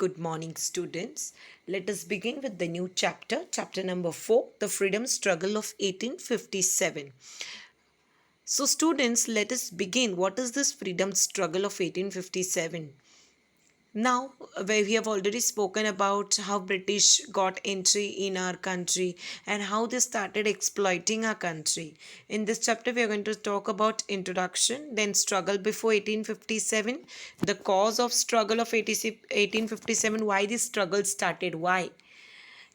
good morning, students. Let us begin with the new chapter, chapter number 4, the freedom struggle of 1857. So, students, let us begin. What is this freedom struggle of 1857? Now, where we have already spoken about how British got entry in our country and how they started exploiting our country. In this chapter, we are going to talk about introduction, then struggle before 1857, the cause of struggle of 1857, why this struggle started, why.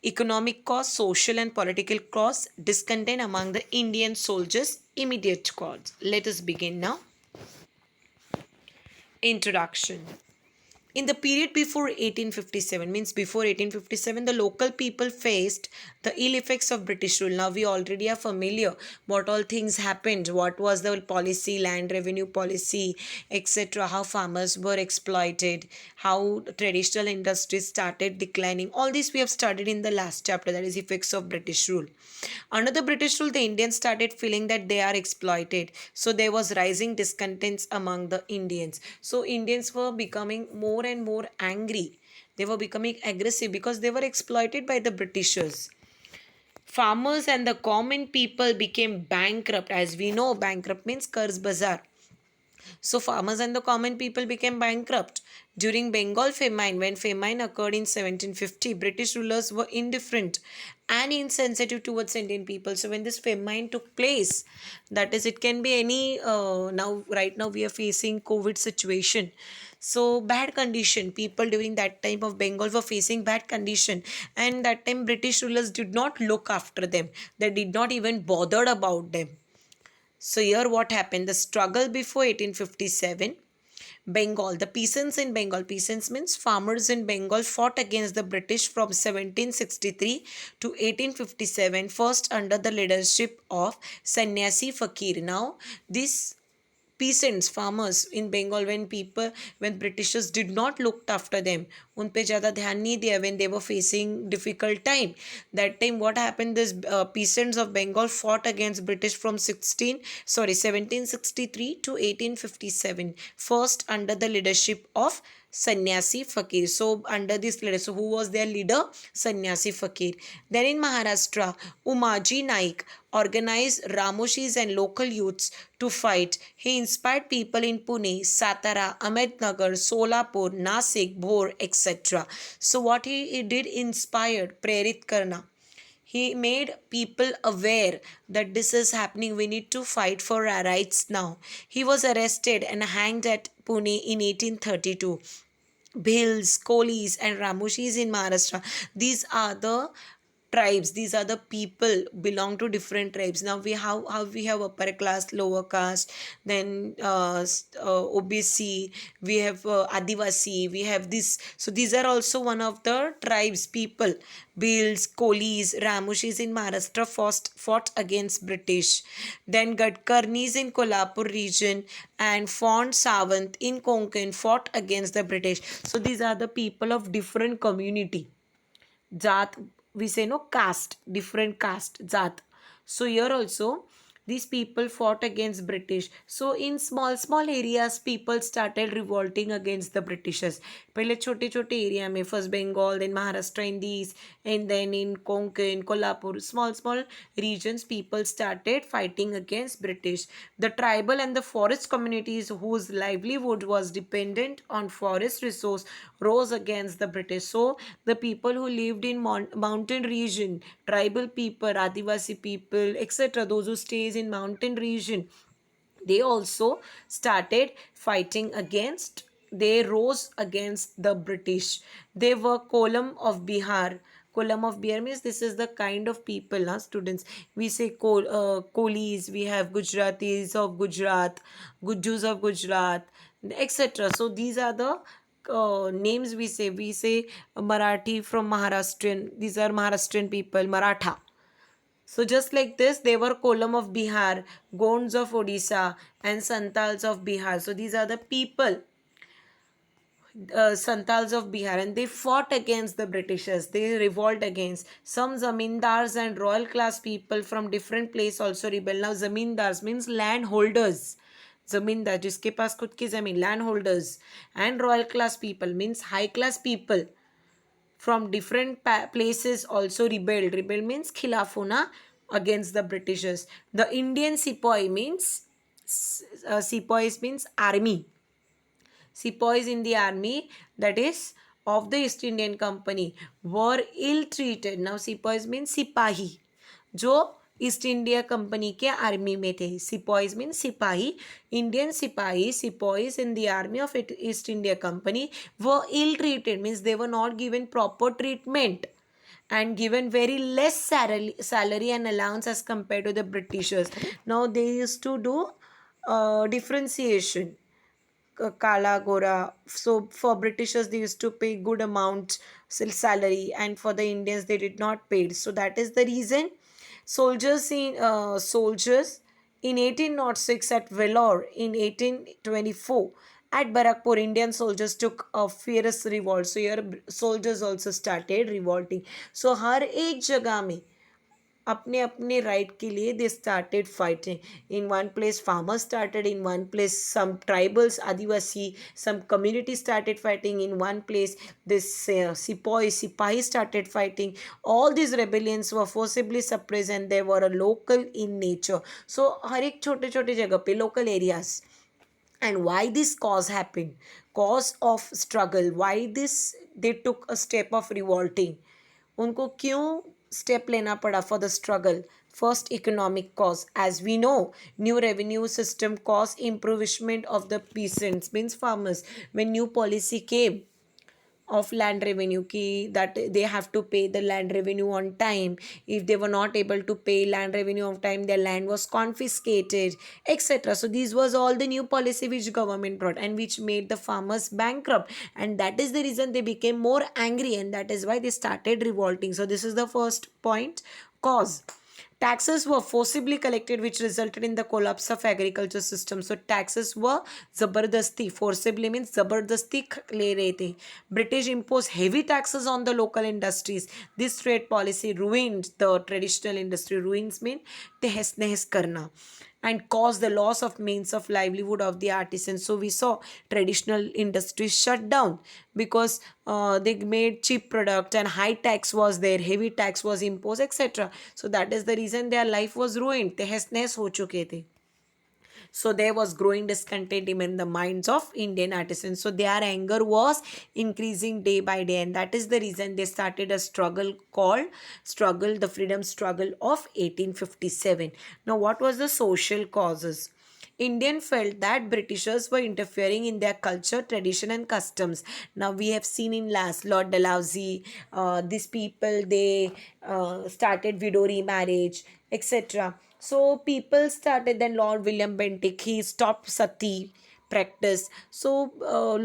Economic cause, social and political cause, discontent among the Indian soldiers, immediate cause. Let us begin now. Introduction. In the period before 1857, means before 1857, the local people faced the ill effects of British rule. Now we already are familiar what all things happened, what was the policy, land revenue policy, etc., how farmers were exploited, how traditional industries started declining. All this we have studied in the last chapter, that is effects of British rule. Under the British rule, the Indians started feeling that they are exploited. So there was rising discontents among the Indians. So Indians were becoming more and more angry. They were becoming aggressive because they were exploited by the Britishers. Farmers and the common people became bankrupt. As we know, bankrupt means Karz Bazaar. So farmers and the common people became bankrupt. During Bengal famine, when famine occurred in 1750, British rulers were indifferent and insensitive towards Indian people. So when this famine took place, that is, it can be any, right now we are facing COVID situation. So bad condition, people during that time of Bengal were facing bad condition, and that time British rulers did not look after them. They did not even bothered about them. So here what happened? The struggle before 1857. Bengal, the peasants in Bengal, peasants means farmers in Bengal, fought against the British from 1763 to 1857, first under the leadership of Sannyasi Fakir. Now, this peasants, farmers in Bengal, when Britishers did not looked after them, उन पे ज़्यादा ध्यान नहीं दिया, when they were facing difficult time, that time what happened, this peasants of Bengal fought against British from 1763 to 1857, first under the leadership of Sannyasi Fakir. So under this leader, so who was their leader? Sannyasi Fakir. Then in Maharashtra, Umaji Naik organized Ramoshis and local youths to fight. He inspired people in Pune, Satara, Ahmednagar, Solapur, Nasik, Bhor, etc. So what he did, inspired, prerit karna. He made people aware that this is happening. We need to fight for our rights now. He was arrested and hanged at Pune in 1832. Bhils, Kolis, and Ramoshis in Maharashtra. These are the tribes, these are the people belong to different tribes. Now we have how we have upper class, lower caste, then OBC, we have Adivasi, we have this. So these are also one of the tribes people. Bhils, Kolis, Ramoshis in Maharashtra fought against British. Then Gadkarnis in Kolhapur region and Font Savant in Konkan fought against the British. So these are the people of different community. Jat, we say no, caste, different caste, Jat. So here also these people fought against British. So in small areas people started revolting against the Britishers. पहले छोटे छोटे area में, first Bengal, then Maharashtra in these, and then in Konkan, Kolhapur, small regions people started fighting against British. The tribal and the forest communities whose livelihood was dependent on forest resource rose against the British. So the people who lived in mountain region, tribal people, Adivasi people, etc., those who stays in mountain region, they also started fighting against, they rose against the British. They were Kolam of Bihar. Kolam of Bihar means this is the kind of people, students. We say Kolis, we have Gujaratis of Gujarat, Gujjus of Gujarat, etc. So these are the names we say. We say Marathi from Maharashtrian. These are Maharashtrian people, Maratha. So just like this, they were Kolam of Bihar, Gonds of Odisha, and Santals of Bihar. So these are the people, Santals of Bihar, and they fought against the Britishers. They revolt against. Some zamindars and royal class people from different place also rebel. Now zamindars means landholders. जमींदार जिसके पास खुद की जमीन, land holders, and royal class people means high class people. from different places also rebelled. Rebel means khilaf hona against the Britishers. The Indian sepoy means sepoys means army. Sepoys in the army, that is of the East Indian Company, were ill treated. Now sepoys means सिपाही जो East India Company के army में थे. Sepoys mean सिपाही. Indian सिपाही sepoys in the army of East India Company वो ill treated means they were not given proper treatment and given very less salary and allowance as compared to the Britishers. Now they used to do differentiation. Kala Gora. So for Britishers they used to pay good amount salary, and for the Indians they did not pay. So that is the reason soldiers in 1806 at Vellore, in 1824 at Barakpur, Indian soldiers took a fierce revolt. So here soldiers also started revolting. So हर एक जगह में अपने अपने right के लिए they started fighting. In one place farmers started, in one place some tribals adivasi some community started fighting, in one place this sipahi started fighting. All this rebellions were forcibly suppress and they were a local in nature. So हर एक छोटे छोटे जगह पे local areas. And why this cause happened, cause of struggle, why this they took a step of revolting, उनको क्यों step लेना पड़ा for the struggle. First economic cause, as we know new revenue system cause improvement of the peasants means farmers. When new policy came of land revenue ki that they have to pay the land revenue on time. If they were not able to pay land revenue on time, their land was confiscated, etc. So these was all the new policy which government brought and which made the farmers bankrupt, and that is the reason they became more angry, and that is why they started revolting. So this is the first point, cause. Taxes were forcibly collected, which resulted in the collapse of agriculture system. So taxes were zabardasti. Forcibly means zabardasti le rahe the. British imposed heavy taxes on the local industries. This trade policy ruined the traditional industry. Ruins mean tehes nehes karna, and caused the loss of means of livelihood of the artisans. So we saw traditional industries shut down because they made cheap product and high tax was there, heavy tax was imposed, etc. So that is the reason their life was ruined. तहस नहस हो चुके थे. So there was growing discontent in the minds of Indian artisans. So their anger was increasing day by day, and that is the reason they started a struggle called the freedom struggle of 1857. Now what was the social causes? Indian felt that Britishers were interfering in their culture, tradition and customs. Now we have seen in last Lord Dalhousie, these people, they started widow remarriage, etc. So people started, then Lord William Bentinck, he stopped sati practice. So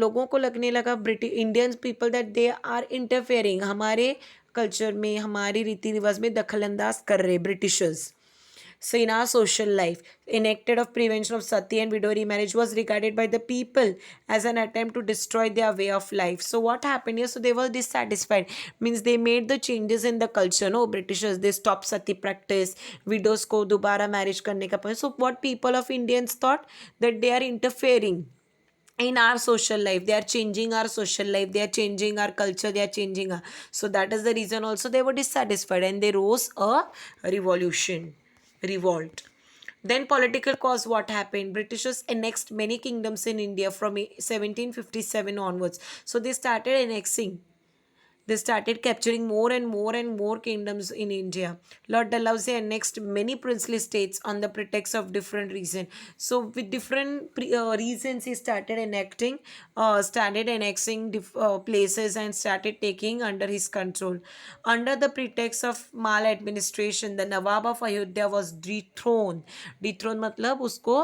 लोगों को लगने लगा British Indian people that they are interfering, हमारे culture में हमारी रीति रिवाज में दखल अंदाज कर रहे Britishers. So in our social life, enacted of prevention of sati and widow remarriage was regarded by the people as an attempt to destroy their way of life. So what happened here? So they were dissatisfied. Means they made the changes in the culture. No, Britishers, they stopped sati practice. Widows ko dobara marriage karne ka point. So what people of Indians thought, that they are interfering in our social life, they are changing our social life, they are changing our culture, they are changing our. So that is the reason also they were dissatisfied and they rose a revolt. Then political cause, what happened? Britishers annexed many kingdoms in India from 1757 onwards. So they started annexing. They started capturing more and more and more kingdoms in India. Lord Dalhousie annexed many princely states on the pretext of different reasons. So with different reasons, he started annexing places and started taking under his control. Under the pretext of maladministration, the Nawab of Ayodhya was dethroned. Dethroned मतलब उसको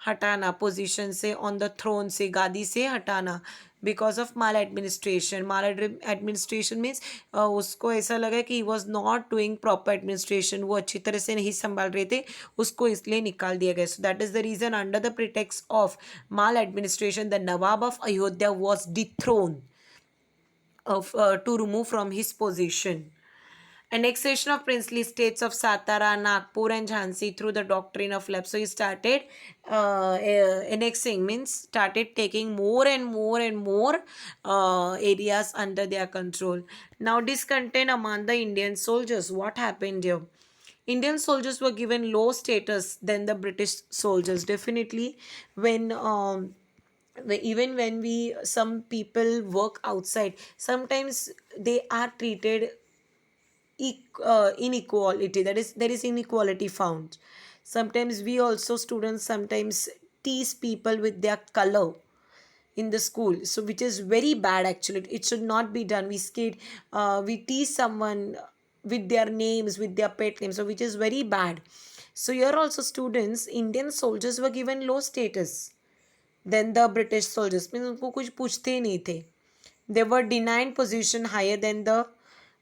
हटाना, position से, on the throne से, गादी से हटाना, because of mall administration. Mall administration means उसको ऐसा लगा कि he was not doing proper administration, वो अच्छी तरह से नहीं संभाल रहे थे, उसको इसलिए निकाल दिया गया. So that is the reason, under the pretext of maladministration, the Nawab of Ayodhya was dethrone of to remove from his position. annexation of princely states of Satara, Nagpur, and Jhansi through the doctrine of lapse. So he started annexing, means started taking more and more and more areas under their control. Now, discontent among the Indian soldiers. What happened here? Indian soldiers were given low status than the British soldiers. Definitely, when even when we some people work outside, sometimes they are treated inequality, that is there is inequality found. Sometimes we also students sometimes tease people with their color in the school, so which is very bad. Actually, it should not be done. We tease someone with their names, with their pet names, so which is very bad. So here also students, Indian soldiers were given low status than the British soldiers, means उनको कुछ पूछते ही नहीं थे. They were denied position higher than the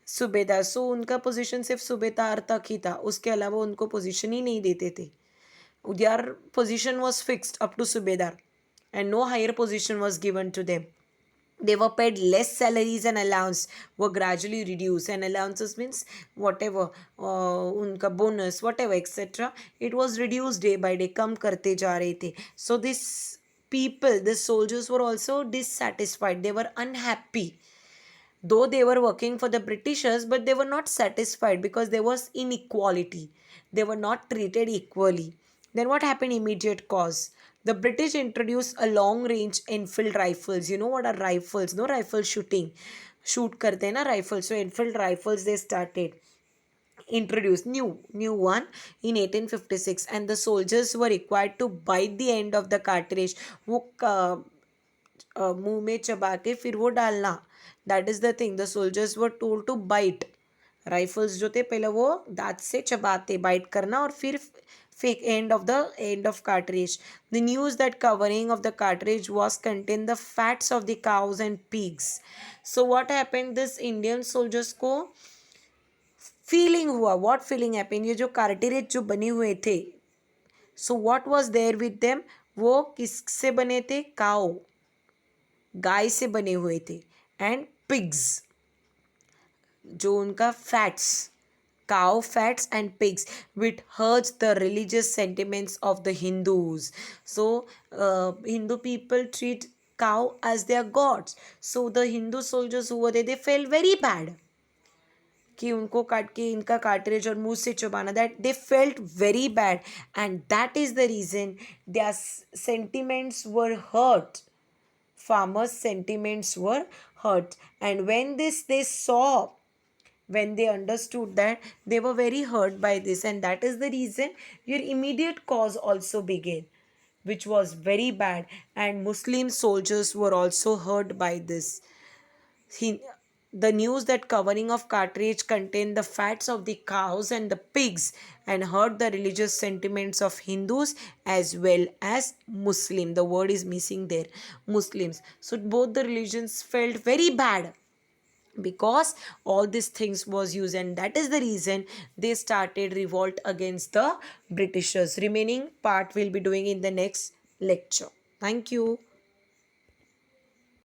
सूबेदार. सो उनका position सिर्फ सूबेदार तक ही था, उसके अलावा उनको पोजीशन ही नहीं देते थे. Their position was fixed up to Subedar and no higher position was given to them. They were paid less salaries and allowance were gradually reduced. And allowances means whatever unka bonus whatever etc. It was reduced day by day, kam karte ja rahe the. So this people, the soldiers were also dissatisfied. They were unhappy, though they were working for the Britishers, but they were not satisfied because there was inequality. They were not treated equally. Then what happened? Immediate cause. The British introduced a long range Enfield rifles. You know what are rifles? No, rifle shooting. Shoot karte hai na rifles. So Enfield rifles they started introduced new one in 1856, and the soldiers were required to bite the end of the cartridge. वो मुंह में चबा के फिर वो डालना. That is the thing. The soldiers were told to bite. Rifles जो थे पहले वो दांत से चबाते, बाइट करना और फिर fake end of cartridge. The news that covering of the cartridge was contain the fats of the cows and pigs. So what happened? This Indian soldiers को फीलिंग हुआ. What feeling happened? ये जो cartridge जो बने हुए थे, so what was there with them? वो किससे बने थे? काउ, गाय से बने हुए थे. एंड पिग्स, जो उनका fats, cow fats and pigs, which hurts the religious sentiments of the Hindus. So Hindu people treat cow as their gods. So the Hindu soldiers who were there, they felt very bad कि उनको काट के इनका cartridge और मुंह से चबाना. That they felt very bad, and that is the reason their sentiments were hurt. Farmers' sentiments were hurt, and when they understood that, they were very hurt by this, and that is the reason your immediate cause also began, which was very bad, and Muslim soldiers were also hurt by this. The news that covering of cartridge contained the fats of the cows and the pigs and hurt the religious sentiments of Hindus as well as Muslim. The word is missing there, Muslims. So both the religions felt very bad because all these things was used, and that is the reason they started revolt against the Britishers. Remaining part we'll be doing in the next lecture. Thank you.